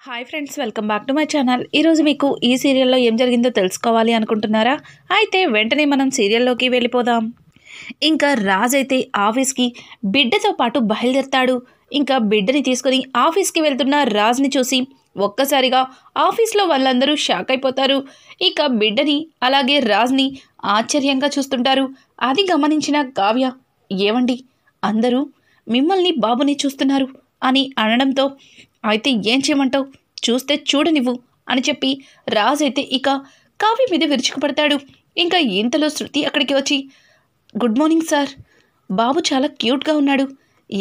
Hi friends, welcome back to my channel. ఈరోజు మీకు ఈ సీరియల్లో ఏం జరిగిందో తెలుసుకోవాలి అనుకుంటున్నారా? అయితే వెంటనే మనం సీరియల్లోకి వెళ్ళిపోదాం. ఇంకా రాజ్ అయితే ఆఫీస్కి బిడ్డతో పాటు బయలుదేరతాడు. ఇంకా బిడ్డని తీసుకుని ఆఫీస్కి వెళ్తున్న రాజ్ని చూసి ఒక్కసారిగా ఆఫీస్లో వాళ్ళందరూ షాక్ అయిపోతారు. ఇక బిడ్డని అలాగే రాజ్ని ఆశ్చర్యంగా చూస్తుంటారు. అది గమనించిన కావ్య, ఏవండి అందరూ మిమ్మల్ని బాబుని చూస్తున్నారు అని అనడంతో, అయితే ఏం చేయమంటావు, చూస్తే చూడనివ్వు అని చెప్పి రాజ్ అయితే ఇక కావ్య మీద విరుచుకుపడతాడు. ఇంకా ఇంతలో శృతి అక్కడికి వచ్చి, గుడ్ మార్నింగ్ సార్, బాబు చాలా క్యూట్గా ఉన్నాడు,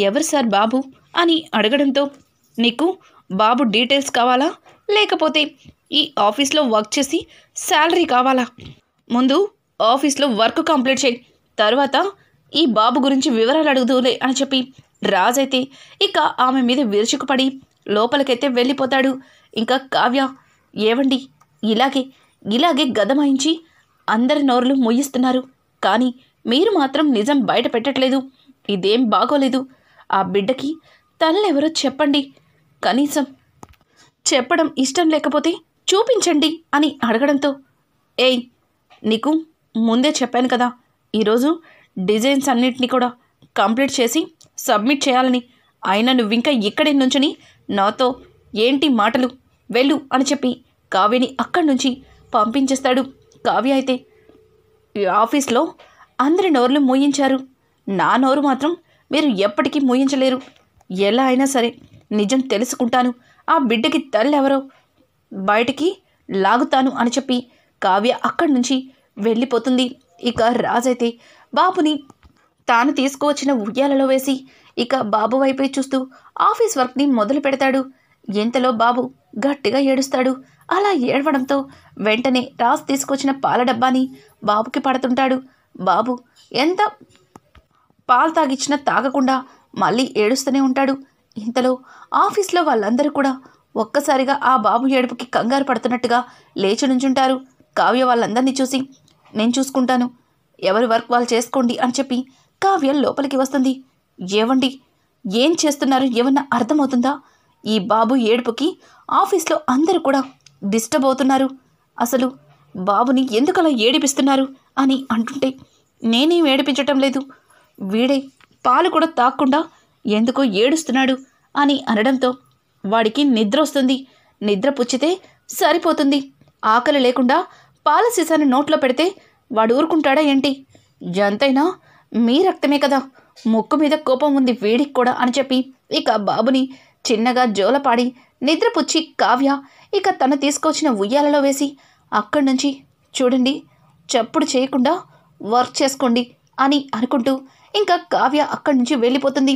ఎవరు సార్ బాబు అని అడగడంతో, నీకు బాబు డీటెయిల్స్ కావాలా లేకపోతే ఈ ఆఫీస్లో వర్క్ చేసి శాలరీ కావాలా? ముందు ఆఫీస్లో వర్క్ కంప్లీట్ చేయి, తర్వాత ఈ బాబు గురించి వివరాలు అడుగుదూలే అని చెప్పి రాజ్ అయితే ఇక ఆమె మీద విరుచుకుపడి లోపలికైతే వెళ్ళిపోతాడు. ఇంకా కావ్య, ఏవండి ఇలాగే గదమాయించి అందరి నోరులు ముయ్యిస్తున్నారు, కానీ మీరు మాత్రం నిజం బయట పెట్టట్లేదు, ఇదేం బాగోలేదు, ఆ బిడ్డకి తల్లెవరో చెప్పండి, కనీసం చెప్పడం ఇష్టం లేకపోతే చూపించండి అని అడగడంతో, ఏయ్ నీకు ముందే చెప్పాను కదా ఈరోజు డిజైన్స్ అన్నిటినీ కూడా కంప్లీట్ చేసి సబ్మిట్ చేయాలని, అయినా నువ్వింకా ఇక్కడే నుంచుని నాతో ఏంటి మాటలు, వెళ్ళు అని చెప్పి కావ్యని అక్కడి నుంచి పంపించేస్తాడు. కావ్య అయితే, ఈ ఆఫీస్లో అందరి నోరులు మూయించారు, నా నోరు మాత్రం మీరు ఎప్పటికీ మూయించలేరు, ఎలా అయినా సరే నిజం తెలుసుకుంటాను, ఆ బిడ్డకి తల్లెవరో బయటికి లాగుతాను అని చెప్పి కావ్య అక్కడి నుంచి వెళ్ళిపోతుంది. ఇక రాజైతే బాబుని తాను తీసుకువచ్చిన ఉయ్యాలలో వేసి ఇక బాబు వైపే చూస్తూ ఆఫీస్ వర్క్ని మొదలు పెడతాడు. ఇంతలో బాబు గట్టిగా ఏడుస్తాడు. అలా ఏడవడంతో వెంటనే రాజ్ తీసుకొచ్చిన పాల డబ్బాని బాబుకి పడుతుంటాడు. బాబు ఎంత పాలు తాగిచ్చినా తాగకుండా మళ్ళీ ఏడుస్తూనే ఉంటాడు. ఇంతలో ఆఫీస్లో వాళ్ళందరూ కూడా ఒక్కసారిగా ఆ బాబు ఏడుపుకి కంగారు పడుతున్నట్టుగా లేచి నుంచుంటారు. కావ్య వాళ్ళందరినీ చూసి, నేను చూసుకుంటాను, ఎవరి వర్క్ వాళ్ళు చేసుకోండి అని చెప్పి కావ్య లోపలికి వస్తుంది. ఏవండి ఏం చేస్తున్నారు, ఏమన్నా అర్థమవుతుందా? ఈ బాబు ఏడుపుకి ఆఫీస్లో అందరూ కూడా డిస్టర్బ్ అవుతున్నారు, అసలు బాబుని ఎందుకలా ఏడిపిస్తున్నారు అని అంటుంటే, నేనేం ఏడిపించటం లేదు, వీడే పాలు కూడా తాగకుండా ఎందుకో ఏడుస్తున్నాడు అని అనడంతో, వాడికి నిద్ర వస్తుంది, నిద్ర పుచ్చితే సరిపోతుంది, ఆకలి లేకుండా పాల సీసాను నోట్లో పెడితే వాడు ఊరుకుంటాడా ఏంటి? ఎంతైనా మీ రక్తమే కదా, ముక్కు మీద కోపం ఉంది వీడికి కూడా అని చెప్పి ఇక బాబుని చిన్నగా జోలపాడి నిద్రపుచ్చి కావ్య ఇక తను తీసుకొచ్చిన ఉయ్యాలలో వేసి అక్కడి నుంచి, చూడండి చప్పుడు చేయకుండా వర్క్ చేసుకోండి అని అనుకుంటూ ఇంకా కావ్య అక్కడి నుంచి వెళ్ళిపోతుంది.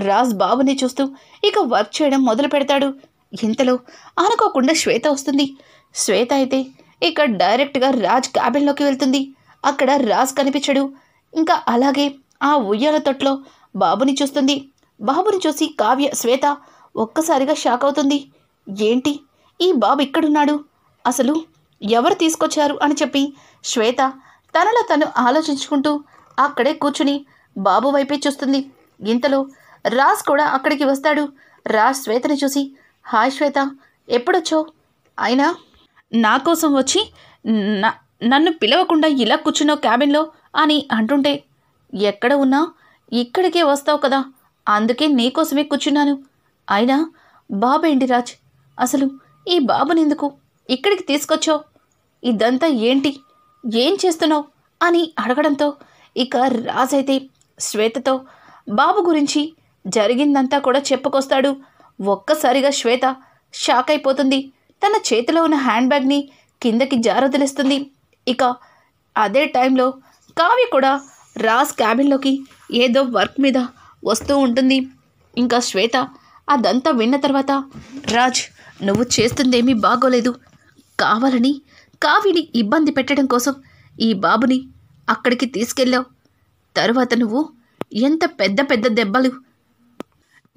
రాజ్ బాబుని చూస్తూ ఇక వర్క్ చేయడం మొదలు పెడతాడు. ఇంతలో అనుకోకుండా శ్వేత వస్తుంది. శ్వేత అయితే ఇక డైరెక్ట్గా రాజ్ క్యాబిన్లోకి వెళ్తుంది. అక్కడ రాజ్ కనిపించడు. ఇంకా అలాగే ఆ ఉయ్యాల తొట్లో బాబుని చూస్తుంది. బాబుని చూసి కావ్య, శ్వేత ఒక్కసారిగా షాక్ అవుతుంది. ఏంటి ఈ బాబు ఇక్కడున్నాడు, అసలు ఎవరు తీసుకొచ్చారు అని చెప్పి శ్వేత తనలో తను ఆలోచించుకుంటూ అక్కడే కూర్చుని బాబు వైపే చూస్తుంది. ఇంతలో రాజ్ కూడా అక్కడికి వస్తాడు. రాజ్ శ్వేతని చూసి, హాయ్ శ్వేత, ఎప్పుడొచ్చావు? అయినా నా కోసం వచ్చి నన్ను పిలవకుండా ఇలా కూర్చున్నావు క్యాబిన్లో అని అంటుంటే, ఎక్కడ ఉన్నా ఇక్కడికే వస్తావు కదా, అందుకే నీకోసమే కూర్చున్నాను. అయినా బాబేంటి రాజ్, అసలు ఈ బాబుని ఎందుకు ఇక్కడికి తీసుకొచ్చావు, ఇదంతా ఏంటి, ఏం చేస్తున్నావు అని అడగడంతో ఇక రాజ్ అయితే శ్వేతతో బాబు గురించి జరిగిందంతా కూడా చెప్పుకొస్తాడు. ఒక్కసారిగా శ్వేత షాక్ అయిపోతుంది. తన చేతిలో ఉన్న హ్యాండ్ బ్యాగ్ని కిందకి జారొదిలేస్తుంది. ఇక అదే టైంలో కావ్య కూడా రాజ్ క్యాబిన్లోకి ఏదో వర్క్ మీద వస్తూ ఉంటుంది. ఇంకా శ్వేత అదంతా విన్న తర్వాత, రాజ్ నువ్వు చేస్తుందేమీ బాగోలేదు, కావాలని కావ్యని ఇబ్బంది పెట్టడం కోసం ఈ బాబుని అక్కడికి తీసుకెళ్ళావు, తరువాత నువ్వు ఎంత పెద్ద పెద్ద దెబ్బలు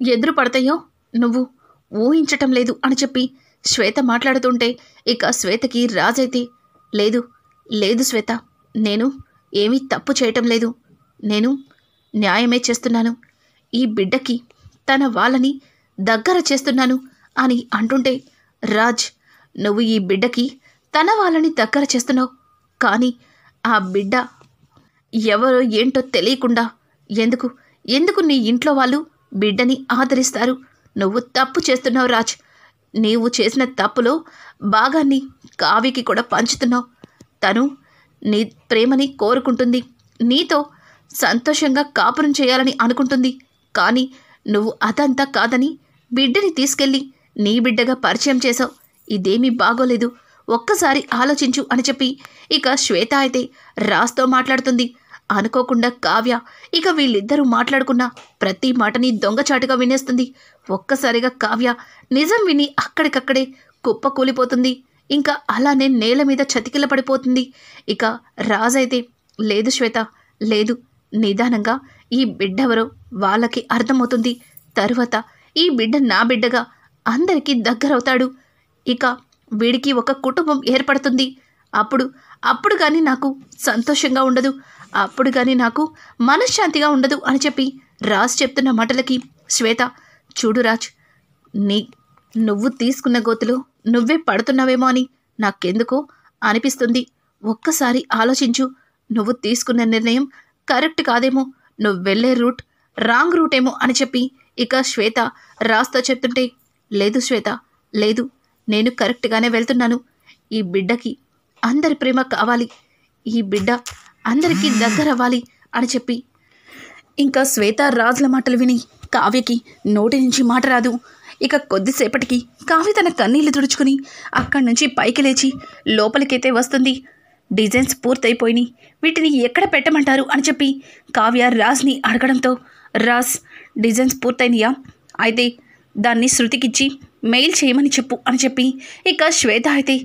ఎదురు పడతాయో నువ్వు ఊహించటం లేదు అని చెప్పి శ్వేత మాట్లాడుతుంటే ఇక శ్వేతకి రాజైతే, లేదు శ్వేత, నేను ఏమీ తప్పు చేయటం లేదు, నేను న్యాయమే చేస్తున్నాను, ఈ బిడ్డకి తన వాళ్ళని దగ్గర చేస్తున్నాను అని అంటుంటే రాజ్, నువ్వు ఈ బిడ్డకి తన వాళ్ళని దగ్గర చేస్తున్నావు, కానీ ఆ బిడ్డ ఎవరో ఏంటో తెలియకుండా ఎందుకు ఎందుకు నీ ఇంట్లో వాళ్ళు బిడ్డని ఆదరిస్తారు? నువ్వు తప్పు చేస్తున్నావు రాజ్. నీవు చేసిన తప్పులో భాగాన్ని కావ్యకి కూడా పంచుతున్నావు. తను నీ ప్రేమని కోరుకుంటుంది, నీతో సంతోషంగా కాపురం చేయాలని అనుకుంటుంది. కానీ నువ్వు అదంతా కాదని బిడ్డని తీసుకెళ్ళి నీ బిడ్డగా పరిచయం చేశావు. ఇదేమీ బాగోలేదు, ఒక్కసారి ఆలోచించు అని చెప్పి ఇక శ్వేత అయితే రాజ్తో మాట్లాడుతుంది. అనుకోకుండా కావ్య ఇక వీళ్ళిద్దరూ మాట్లాడుకున్న ప్రతి మాటని దొంగచాటుగా వినేస్తుంది. ఒక్కసారిగా కావ్య నిజం విని అక్కడికక్కడే కుప్ప కూలిపోతుంది. ఇంకా అలానే నేల మీద చతికిల పడిపోతుంది. ఇక రాజైతే, లేదు శ్వేత, లేదు, నిదానంగా ఈ బిడ్డెవరో వాళ్ళకి అర్థమవుతుంది. తరువాత ఈ బిడ్డ నా బిడ్డగా అందరికీ దగ్గరవుతాడు. ఇక వీడికి ఒక కుటుంబం ఏర్పడుతుంది. అప్పుడు కానీ నాకు సంతోషంగా ఉండదు, అప్పుడు కానీ నాకు మనశ్శాంతిగా ఉండదు అని చెప్పి రాజ్ చెప్తున్న మాటలకి శ్వేత, చూడు రాజ్, నువ్వు తీసుకున్న గోతులో నువ్వే పడుతున్నావేమో అని నాకెందుకో అనిపిస్తుంది. ఒక్కసారి ఆలోచించు. నువ్వు తీసుకున్న నిర్ణయం కరెక్ట్ కాదేమో, నువ్వు వెళ్ళే రూట్ రాంగ్ రూట్ ఏమో అని చెప్పి ఇక శ్వేత రాజ్తో చెప్తుంటే, లేదు శ్వేత, లేదు, నేను కరెక్ట్గానే వెళ్తున్నాను. ఈ బిడ్డకి అందరి ప్రేమ కావాలి, ఈ బిడ్డ అందరికీ దగ్గర అవ్వాలి అని చెప్పి ఇంకా శ్వేత రాజుల మాటలు విని కావ్యకి నోటి నుంచి మాట రాదు. ఇక కొద్దిసేపటికి కావ్య తన కన్నీళ్లు తుడుచుకుని అక్కడి నుంచి పైకి లేచి లోపలికైతే వస్తుంది. డిజైన్స్ పూర్తయిపోయినాయి, వీటిని ఎక్కడ పెట్టమంటారు అని చెప్పి కావ్య రాజ్ని అడగడంతో, రాజ్, డిజైన్స్ పూర్తయినాయా? అయితే దాన్ని శృతికిచ్చి మెయిల్ చేయమని చెప్పు అని చెప్పి ఇక శ్వేత అయితే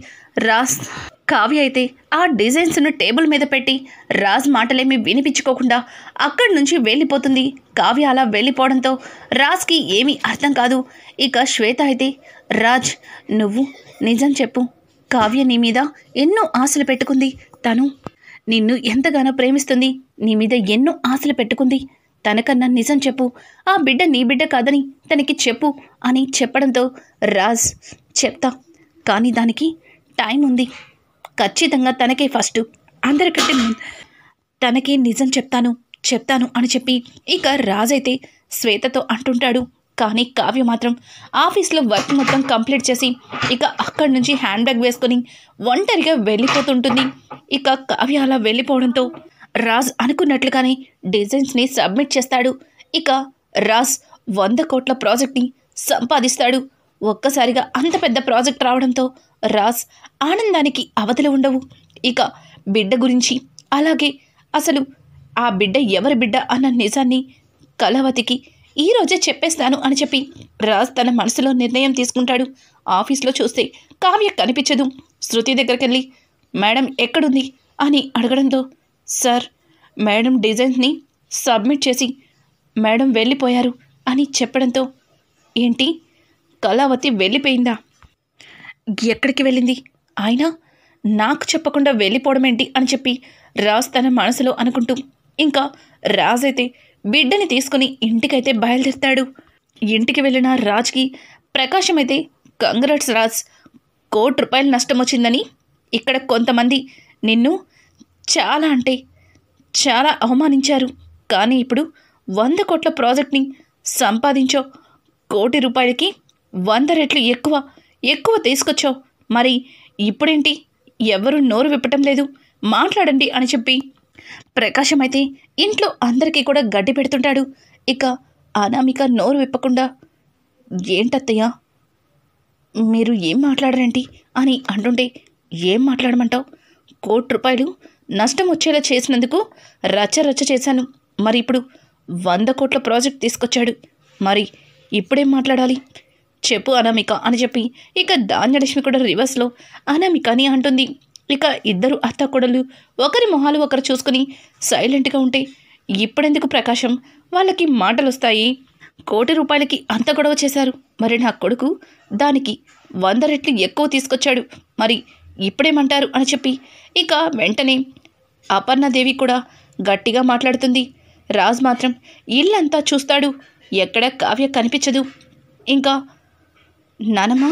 కావ్య అయితే ఆ డిజైన్స్ను టేబుల్ మీద పెట్టి రాజ్ మాటలేమీ వినిపించుకోకుండా అక్కడి నుంచి వెళ్ళిపోతుంది. కావ్య అలా వెళ్ళిపోవడంతో రాజ్కి ఏమీ అర్థం కాదు. ఇక శ్వేత అయితే, రాజ్, నువ్వు నిజం చెప్పు, కావ్య నీ మీద ఎన్నో ఆశలు పెట్టుకుంది, తను నిన్ను ఎంతగానో ప్రేమిస్తుంది, నీ మీద ఎన్నో ఆశలు పెట్టుకుంది, తనకన్నా నిజం చెప్పు, ఆ బిడ్డ నీ బిడ్డ కాదని తనకి చెప్పు అని చెప్పడంతో రాజ్, చెప్తా, కానీ దానికి టైం ఉంది, ఖచ్చితంగా తనకే ఫస్ట్, అందరికంటే తనకి నిజం చెప్తాను అని చెప్పి ఇక రాజ్ అయితే శ్వేతతో అంటుంటాడు. కానీ కావ్య మాత్రం ఆఫీస్లో వర్క్ మొత్తం కంప్లీట్ చేసి ఇక అక్కడి నుంచి హ్యాండ్ బ్యాగ్ వేసుకొని ఒంటరిగా వెళ్ళిపోతుంటుంది. ఇక కావ్య అలా వెళ్ళిపోవడంతో రాజ్ అనుకున్నట్లుగానే డిజైన్స్ని సబ్మిట్ చేస్తాడు. ఇక రాజ్ 100 కోట్ల ప్రాజెక్ట్ని సంపాదిస్తాడు. ఒక్కసారిగా అంత పెద్ద ప్రాజెక్ట్ రావడంతో రాజ్ ఆనందానికి అవధులు ఉండవు. ఇక బిడ్డ గురించి, అలాగే అసలు ఆ బిడ్డ ఎవరి బిడ్డ అన్న నిజాన్ని కళావతికి ఈరోజే చెప్పేస్తాను అని చెప్పి రాజ్ తన మనసులో నిర్ణయం తీసుకుంటాడు. ఆఫీస్లో చూస్తే కావ్య కనిపించదు. శృతి దగ్గరికి వెళ్ళి, మేడం ఎక్కడుంది అని అడగడంతో, సార్, మేడం డిజైన్స్ని సబ్మిట్ చేసి మేడం వెళ్ళిపోయారు అని చెప్పడంతో, ఏంటి, కళావతి వెళ్ళిపోయిందా? ఎక్కడికి వెళ్ళింది? అయినా నాకు చెప్పకుండా వెళ్ళిపోవడం ఏంటి అని చెప్పి రాజ్ తన మనసులో అనుకుంటూ ఇంకా రాజ్ అయితే బిడ్డని తీసుకుని ఇంటికైతే బయలుదేరుతాడు. ఇంటికి వెళ్ళిన రాజ్కి ప్రకాశం అయితే, కంగ్రాట్స్ రాజ్, ₹1 కోటి నష్టం వచ్చిందని ఇక్కడ కొంతమంది నిన్ను చాలా అంటే చాలా అవమానించారు. కానీ ఇప్పుడు 100 కోట్ల ప్రాజెక్ట్ని సంపాదించావు. ₹1 కోటికి 100 రెట్లు ఎక్కువ తీసుకొచ్చావు. మరి ఇప్పుడేంటి, ఎవరు నోరు విప్పటం లేదు, మాట్లాడండి అని చెప్పి ప్రకాశం అయితే ఇంట్లో అందరికీ కూడా గడ్డి పెడుతుంటాడు. ఇక అనామిక నోరు విప్పకుండా, ఏంటత్తయ్య మీరు ఏం మాట్లాడరేంటి అని అంటుంటే, ఏం మాట్లాడమంటావు, ₹1 కోటి నష్టం వచ్చేలా చేసినందుకు రచ్చ చేశాను. మరి ఇప్పుడు 100 కోట్ల ప్రాజెక్ట్ తీసుకొచ్చాడు, మరి ఇప్పుడేం మాట్లాడాలి చెప్పు అనామిక అని చెప్పి ఇక ధాన్యలక్ష్మి కూడా రివర్స్లో అనామికని అంటుంది. ఇక ఇద్దరు అత్తకొడలు ఒకరి మొహాలు ఒకరు చూసుకుని సైలెంట్గా ఉంటే, ఇప్పుడెందుకు ప్రకాశం, వాళ్ళకి మాటలు వస్తాయి, ₹1 కోటికి అంత గొడవ చేశారు, మరి నా కొడుకు దానికి 100 రెట్లు ఎక్కువ తీసుకొచ్చాడు, మరి ఇప్పుడేమంటారు అని చెప్పి ఇక వెంటనే అపర్ణాదేవి కూడా గట్టిగా మాట్లాడుతుంది. రాజ్ మాత్రం ఇల్లంతా చూస్తాడు, ఎక్కడ కావ్య కనిపించదు. ఇంకా నానమ్మ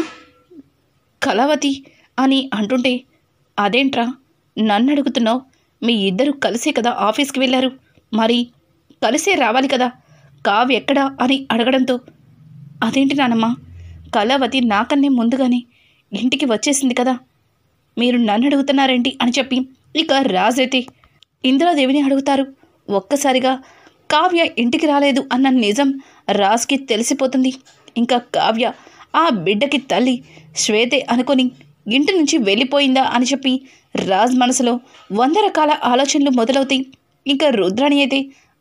కళావతి అని అంటుంటే, అదేంట్రా నన్ను అడుగుతున్నావు? మీ ఇద్దరు కలిసే కదా ఆఫీస్కి వెళ్ళారు, మరి కలిసే రావాలి కదా, కావ్య ఎక్కడా అని అడగడంతో, అదేంటి నానమ్మ, కళావతి నాకన్నే ముందుగానే ఇంటికి వచ్చేసింది కదా, మీరు నన్ను అడుగుతున్నారేంటి అని చెప్పి ఇక రాజైతే ఇందిరాదేవిని అడుగుతారు. ఒక్కసారిగా కావ్య ఇంటికి రాలేదు అన్న నిజం రాజ్కి తెలిసిపోతుంది. ఇంకా కావ్య ఆ బిడ్డకి తల్లి శ్వేతే అనుకొని ఇంటి నుంచి వెళ్ళిపోయిందా అని చెప్పి రాజ్ మనసులో 100 రకాల ఆలోచనలు మొదలవుతాయి. ఇంకా రుద్రాణి అయితే,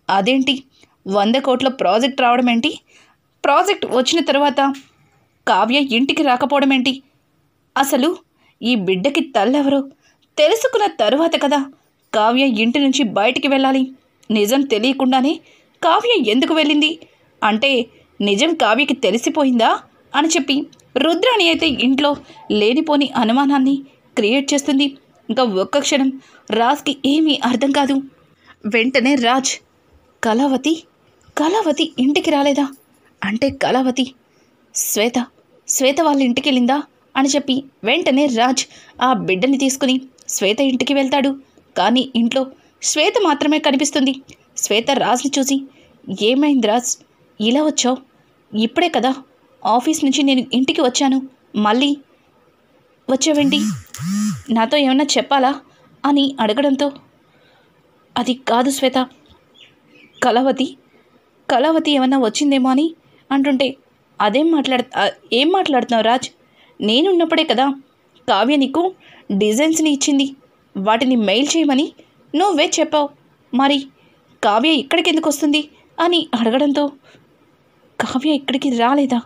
అదేంటి 100 కోట్ల ప్రాజెక్ట్ రావడం ఏంటి, ప్రాజెక్ట్ వచ్చిన తర్వాత కావ్య ఇంటికి రాకపోవడం ఏంటి, అసలు ఈ బిడ్డకి తల్లెవరో తెలుసుకున్న తరువాత కదా కావ్య ఇంటి నుంచి బయటికి వెళ్ళాలి, నిజం తెలియకుండానే కావ్య ఎందుకు వెళ్ళింది అంటే నిజం కావ్యకి తెలిసిపోయిందా అని చెప్పి రుద్రాణి అయితే ఇంట్లో లేనిపోని అనుమానాన్ని క్రియేట్ చేస్తుంది. ఇంకా ఒక్క క్షణం రాజ్కి ఏమీ అర్థం కాదు. వెంటనే రాజ్, కళావతి ఇంటికి రాలేదా అంటే కళావతి శ్వేత వాళ్ళ ఇంటికి వెళ్ళిందా అని చెప్పి వెంటనే రాజ్ ఆ బిడ్డని తీసుకుని శ్వేత ఇంటికి వెళ్తాడు. కానీ ఇంట్లో శ్వేత మాత్రమే కనిపిస్తుంది. శ్వేత రాజ్ని చూసి, ఏమైంది రాజ్, ఇలా వచ్చావు? ఇప్పుడే కదా ఆఫీస్ నుంచి నేను ఇంటికి వచ్చాను, మళ్ళీ వచ్చావేంటి, నాతో ఏమన్నా చెప్పాలా అని అడగడంతో, అది కాదు శ్వేత, కళావతి ఏమన్నా వచ్చిందేమో అని అంటుంటే, ఏం మాట్లాడుతున్నావు రాజ్, నేనున్నప్పుడే కదా కావ్య నీకు డిజైన్స్ని ఇచ్చింది, వాటిని మెయిల్ చేయమని నువ్వే చెప్పావు, మరి కావ్య ఇక్కడికి ఎందుకు వస్తుంది అని అడగడంతో, కావ్య ఇక్కడికి రాలేదా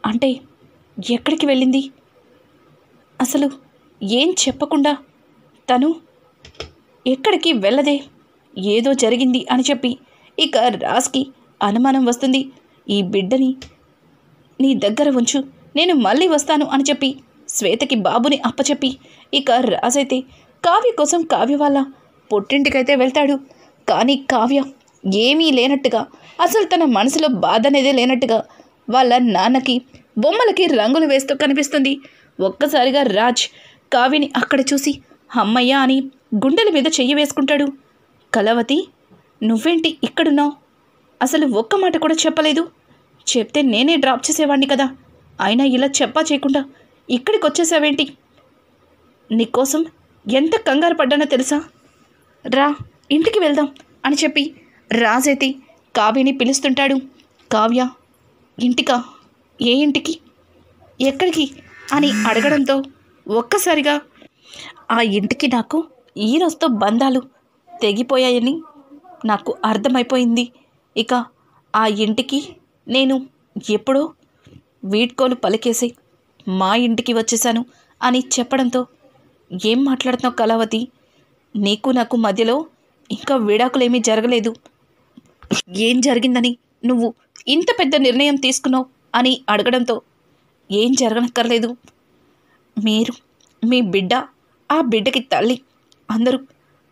అంటే ఎక్కడికి వెళ్ళింది, అసలు ఏం చెప్పకుండా తను ఎక్కడికి వెళ్ళదే, ఏదో జరిగింది అని చెప్పి ఇక రాజ్కి అనుమానం వస్తుంది. ఈ బిడ్డని నీ దగ్గర ఉంచు, నేను మళ్ళీ వస్తాను అని చెప్పి శ్వేతకి బాబుని అప్పచెప్పి ఇక రాజైతే కావ్య కోసం కావ్య వాళ్ళ పుట్టింటికైతే వెళ్తాడు. కానీ కావ్య ఏమీ లేనట్టుగా, అసలు తన మనసులో బాధ అనేదే లేనట్టుగా వాళ్ళ నాన్నకి బొమ్మలకి రంగులు వేస్తూ కనిపిస్తుంది. ఒక్కసారిగా రాజ్ కావ్యని అక్కడ చూసి అమ్మయ్య అని గుండెల మీద చెయ్యి వేసుకుంటాడు. కళావతి, నువ్వేంటి ఇక్కడున్నావు, అసలు ఒక్క మాట కూడా చెప్పలేదు, చెప్తే నేనే డ్రాప్ చేసేవాడిని కదా, అయినా ఇలా చెప్పా చేయకుండా ఇక్కడికి వచ్చేసావేంటి, నీకోసం ఎంత కంగారు పడ్డానో తెలుసా, రా ఇంటికి వెళ్దాం అని చెప్పి రాజైతే కావ్యని పిలుస్తుంటాడు. కావ్య, ఇంటికా, ఏ ఇంటికి, ఎక్కడికి అని అడగడంతో ఒక్కసారిగా ఆ ఇంటికి నాకు ఈ రోజుతో బంధాలు తెగిపోయాయని నాకు అర్థమైపోయింది. ఇక ఆ ఇంటికి నేను ఎప్పుడో వీడ్కోలు పలికేసి మా ఇంటికి వచ్చేసాను అని చెప్పడంతో, ఏం మాట్లాడుతున్నావు కళావతి, నీకు నాకు మధ్యలో ఇంకా విడాకులేమీ జరగలేదు, ఏం జరిగిందని నువ్వు ఇంత పెద్ద నిర్ణయం తీసుకున్నావు అని అడగడంతో, ఏం జరగనక్కర్లేదు, మీరు, మీ బిడ్డ, ఆ బిడ్డకి తల్లి,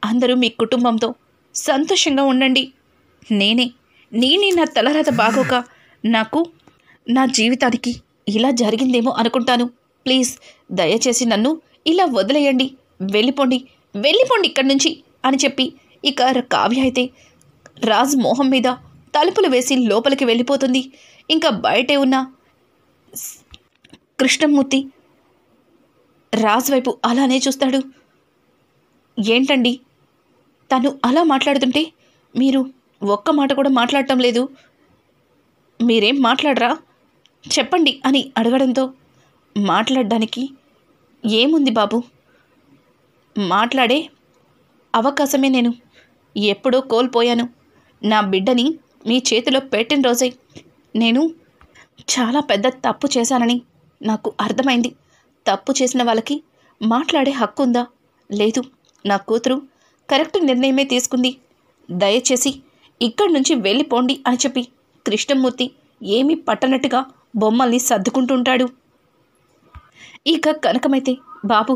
అందరూ మీ కుటుంబంతో సంతోషంగా ఉండండి, నేనే నా తలరాత బాగోక నాకు నా జీవితానికి ఇలా జరిగిందేమో అనుకుంటాను, ప్లీజ్ దయచేసి నన్ను ఇలా వదిలేయండి, వెళ్ళిపోండి ఇక్కడి నుంచి అని చెప్పి ఇక కావ్య అయితే రాజ్ మోహం మీద తలుపులు వేసి లోపలికి వెళ్ళిపోతుంది. ఇంకా బయటే ఉన్న కృష్ణమూర్తి రాజ్ వైపు అలానే చూస్తాడు. ఏంటండి, తను అలా మాట్లాడుతుంటే మీరు ఒక్క మాట కూడా మాట్లాడటం లేదు, మీరేం మాట్లాడరా చెప్పండి అని అడగడంతో, మాట్లాడడానికి ఏముంది బాబు, మాట్లాడే అవకాశమే నేను ఎప్పుడో కోల్పోయాను, నా బిడ్డని మీ చేతిలో పెట్టిన రోజే నేను చాలా పెద్ద తప్పు చేశానని నాకు అర్థమైంది, తప్పు చేసిన వాళ్ళకి మాట్లాడే హక్కు ఉందా, లేదు, నా కూతురు కరెక్ట్ నిర్ణయమే తీసుకుంది, దయచేసి ఇక్కడి నుంచి వెళ్ళిపోండి అని చెప్పి కృష్ణమూర్తి ఏమీ పట్టనట్టుగా బొమ్మల్ని సర్దుకుంటుంటాడు. ఇక కనకమైతే, బాబు,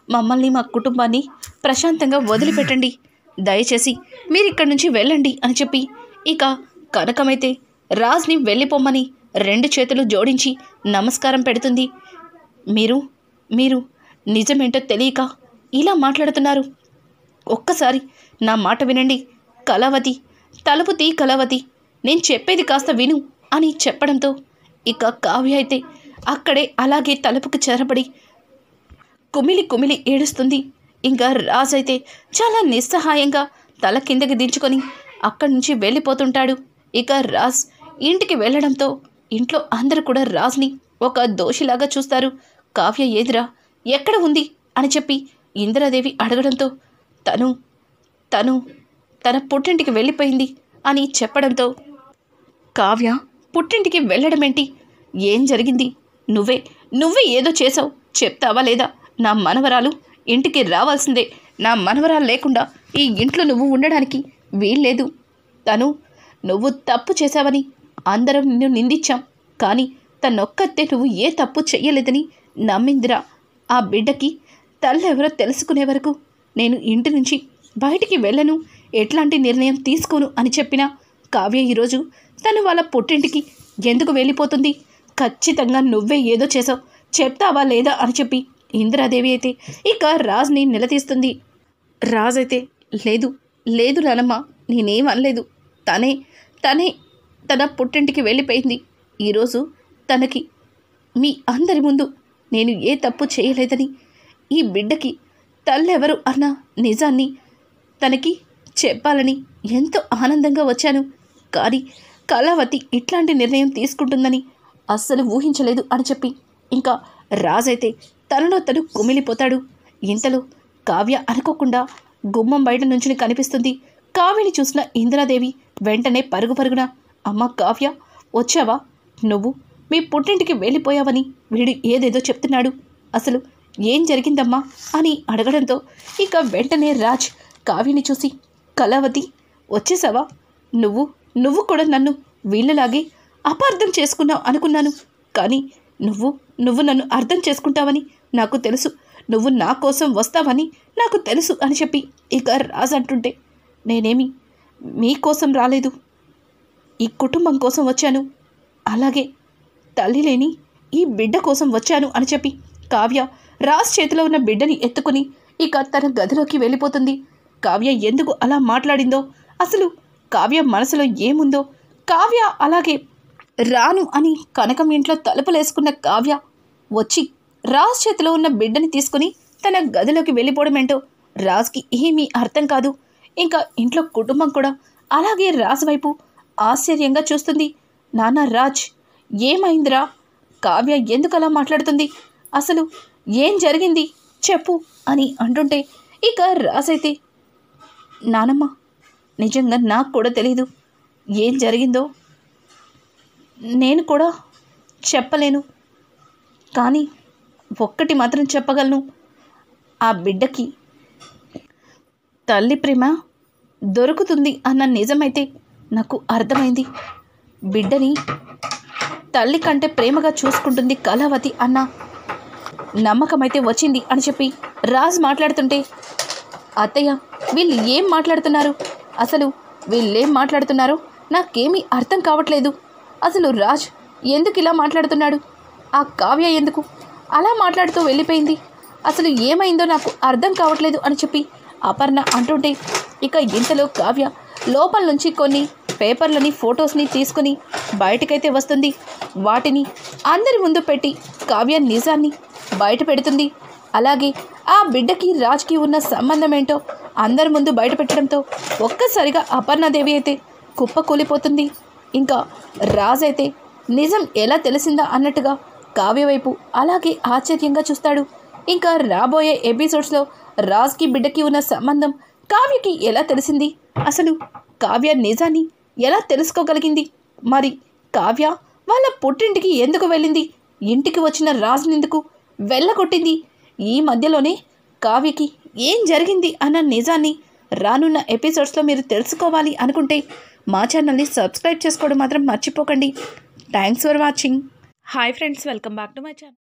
మమ్మల్ని మా కుటుంబాన్ని ప్రశాంతంగా వదిలిపెట్టండి, దయచేసి మీరు ఇక్కడి నుంచి వెళ్ళండి అని చెప్పి ఇక కనకమైతే రాజ్ని వెళ్ళిపోమ్మని 2 చేతులు జోడించి నమస్కారం పెడుతుంది. మీరు మీరు నిజమేంటో తెలియక ఇలా మాట్లాడుతున్నారు? ఒక్కసారి నా మాట వినండి కళావతి, తలుపు తీ కళావతి, నేను చెప్పేది కాస్త విను అని చెప్పడంతో ఇక కావ్య అయితే అక్కడే అలాగే తలుపుకి చెరపడి కుమిలి కుమిలి ఏడుస్తుంది. ఇంకా రాజ్ అయితే చాలా నిస్సహాయంగా తల కిందకి దించుకొని అక్కడి నుంచి వెళ్ళిపోతుంటాడు. ఇక రాజ్ ఇంటికి వెళ్ళడంతో ఇంట్లో అందరూ కూడా రాజ్ని ఒక దోషిలాగా చూస్తారు. కావ్య ఏదిరా, ఎక్కడ ఉంది అని చెప్పి ఇందిరాదేవి అడగడంతో తన పుట్టింటికి వెళ్ళిపోయింది అని చెప్పడంతో కావ్య పుట్టింటికి వెళ్ళడమేంటి, ఏం జరిగింది, నువ్వే ఏదో చేసావు, చెప్తావా లేదా? నా మనవరాలు ఇంటికి రావాల్సిందే, నా మనవరాలు లేకుండా ఈ ఇంట్లో నువ్వు ఉండడానికి వీల్లేదు. నువ్వు తప్పు చేశావని అందరం నిన్ను నిందించాం, కానీ తనొక్కతే నువ్వు ఏ తప్పు చెయ్యలేదని నమ్మిందిరా. ఆ బిడ్డకి తల్లెవరో తెలుసుకునే వరకు నేను ఇంటి నుంచి బయటికి వెళ్ళను, ఎట్లాంటి నిర్ణయం తీసుకోను అని చెప్పిన కావ్య ఈరోజు తను వాళ్ళ పుట్టింటికి ఎందుకు వెళ్ళిపోతుంది? ఖచ్చితంగా నువ్వే ఏదో చేసావు, చెప్తావా లేదా అని చెప్పి ఇందిరాదేవి అయితే ఇక రాజ్ని నిలదీస్తుంది. రాజ్ అయితే లేదు నానమ్మ, నేనేం అనలేదు, తనే తన పుట్టింటికి వెళ్ళిపోయింది. ఈరోజు తనకి మీ అందరి ముందు నేను ఏ తప్పు చేయలేదని, ఈ బిడ్డకి తల్లెవరు అన్న నిజాన్ని తనకి చెప్పాలని ఎంతో ఆనందంగా వచ్చాను, కానీ కళావతి ఇట్లాంటి నిర్ణయం తీసుకుంటుందని అస్సలు ఊహించలేదు అని చెప్పి ఇంకా రాజైతే తనలో తను కుమిలిపోతాడు. ఇంతలో కావ్య అనుకోకుండా గుమ్మం బయట నుంచి కనిపిస్తుంది. కావ్యని చూసిన ఇందిరాదేవి వెంటనే పరుగున, అమ్మ కావ్య, వచ్చావా? నువ్వు మీ పుట్టింటికి వెళ్ళిపోయావని వీడు ఏదేదో చెప్తున్నాడు, అసలు ఏం జరిగిందమ్మా అని అడగడంతో ఇక వెంటనే రాజ్ కావ్యని చూసి, కళావతి వచ్చేసావా? నువ్వు కూడా నన్ను వీళ్ళలాగే అపార్థం చేసుకున్నావు అనుకున్నాను, కానీ నువ్వు నన్ను అర్థం చేసుకుంటావని నాకు తెలుసు, నువ్వు నా కోసం వస్తావని నాకు తెలుసు అని చెప్పి ఇక రాజ్ అంటుంటే, నేనేమి మీకోసం రాలేదు, ఈ కుటుంబం కోసం వచ్చాను, అలాగే తల్లి లేని ఈ బిడ్డ కోసం వచ్చాను అని చెప్పి కావ్య రాజ్ చేతిలో ఉన్న బిడ్డని ఎత్తుకుని ఇక తన గదిలోకి వెళ్ళిపోతుంది. కావ్య ఎందుకు అలా మాట్లాడిందో, అసలు కావ్య మనసులో ఏముందో, కావ్య అలాగే రాను అని కనకం ఇంట్లో తలుపులేసుకున్న కావ్య వచ్చి రాజ్ చేతిలో ఉన్న బిడ్డని తీసుకుని తన గదిలోకి వెళ్ళిపోవడమేంటో రాజ్కి ఏమీ అర్థం కాదు. ఇంకా ఇంట్లో కుటుంబం కూడా అలాగే రాజ్ వైపు ఆశ్చర్యంగా చూస్తుంది. నాన్న రాజ్, ఏమైందిరా? కావ్య ఎందుకు అలా మాట్లాడుతుంది? అసలు ఏం జరిగింది చెప్పు అని అంటుంటే ఇక రాజ్ అయితే, నానమ్మ, నిజంగా నాకు కూడా తెలీదు, ఏం జరిగిందో నేను కూడా చెప్పలేను, కానీ ఒక్కటి మాత్రం చెప్పగలను, ఆ బిడ్డకి తల్లి ప్రేమ దొరుకుతుంది అన్న నిజమైతే నాకు అర్థమైంది. బిడ్డని తల్లి కంటే ప్రేమగా చూసుకుంటుంది కళావతి అన్న నమ్మకమైతే వచ్చింది అని చెప్పి రాజ్ మాట్లాడుతుంటే, అత్తయ్య వీళ్ళు ఏం మాట్లాడుతున్నారు? అసలు వీళ్ళేం మాట్లాడుతున్నారో నాకేమీ అర్థం కావట్లేదు. అసలు రాజ్ ఎందుకు ఇలా మాట్లాడుతున్నాడు? ఆ కావ్య ఎందుకు అలా మాట్లాడుతూ వెళ్ళిపోయింది? అసలు ఏమైందో నాకు అర్థం కావట్లేదు అని చెప్పి అపర్ణ అంటుంటే ఇక ఇంతలో కావ్య లోపల నుంచి కొన్ని పేపర్లని ఫొటోస్ని తీసుకుని బయటకైతే వస్తుంది. వాటిని అందరి ముందు పెట్టి కావ్య నిజాన్ని బయట పెడుతుంది. అలాగే ఆ బిడ్డకి రాజ్కి ఉన్న సంబంధం ఏంటో అందరి ముందు బయట పెట్టడంతో ఒక్కసారిగా అపర్ణాదేవి అయితే కుప్పకూలిపోతుంది. ఇంకా రాజ్ అయితే నిజం ఎలా తెలిసిందా అన్నట్టుగా కావ్య వైపు అలాగే ఆశ్చర్యంగా చూస్తాడు. ఇంకా రాబోయే ఎపిసోడ్స్లో రాజ్కి బిడ్డకి ఉన్న సంబంధం కావ్యకి ఎలా తెలిసింది? అసలు కావ్య నిజాన్ని ఎలా తెలుసుకోగలిగింది? మరి కావ్య వాళ్ళ పుట్టింటికి ఎందుకు వెళ్ళింది? ఇంటికి వచ్చిన రాజ్నెందుకు వెళ్ళగొట్టింది? ఈ మధ్యలోనే కావ్యకి ఏం జరిగింది అన్న నిజాన్ని రానున్న ఎపిసోడ్స్లో మీరు తెలుసుకోవాలి అనుకుంటే మా ఛానల్ని సబ్స్క్రైబ్ చేసుకోవడం మాత్రం మర్చిపోకండి. Thanks for watching. Hi friends, welcome back to my channel.